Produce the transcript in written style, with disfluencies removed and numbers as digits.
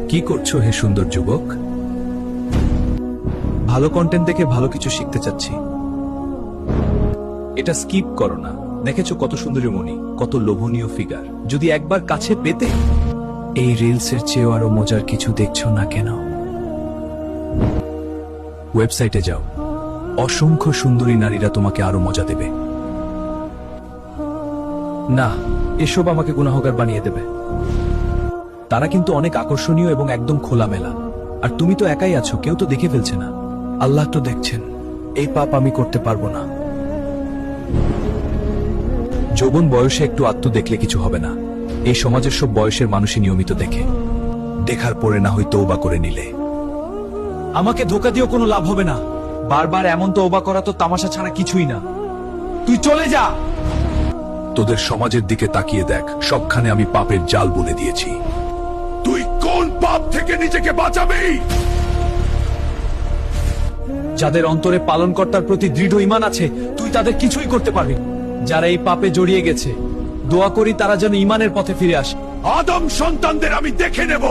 কি করছো হে সুন্দর যুবক? ভালো কন্টেন্ট দেখে ভালো কিছু শিখতে চাচ্ছি। এটা স্কিপ করো না। দেখেছো কত সুন্দরী মণি, কত লোভনীয় ফিগার। যদি একবার কাছে পেতে। এই রিলসের চেয়েও আরো মজার কিছু দেখছো না কেন? ওয়েবসাইটে যাও, অসংখ্য সুন্দরী নারীরা তোমাকে আরো মজা দেবে। না, এসব আমাকে গুনাহগার বানিয়ে দেবে। তারা কিন্তু অনেক আকর্ষণীয় এবং একদম খোলামেলা। আর তুমি তো একাই আছো, কেউ তো দেখে ফেলছে না। আল্লাহ তো দেখছেন। এই পাপ আমি করতে পারবো না। যৌবন বয়সে একটু আত্ম দেখলে কিছু হবে না। এই সমাজের সব বয়সের মানুষই নিয়মিত দেখে। দেখার পরে না হয় তওবা করে নিলে। আমাকে ধোঁকা দিয়েও কোনো লাভ হবে না। বারবার এমন তওবা করা তো তামাশা ছাড়া কিছুই না। তুই চলে যা। তোদের সমাজের দিকে তাকিয়ে দেখ, সবখানে আমি পাপের জাল বুনে দিয়েছি। তুই কোন পাপ থেকে নিজেকে বাঁচাবি? যাদের অন্তরে পালনকর্তার প্রতি দৃঢ় ঈমান আছে, তুই তাদের কিছুই করতে পারবি। যারা এই পাপে জড়িয়ে গেছে, দোয়া করি তারা যেন ঈমানের পথে ফিরে আসে। আদম সন্তানদের আমি দেখে নেব।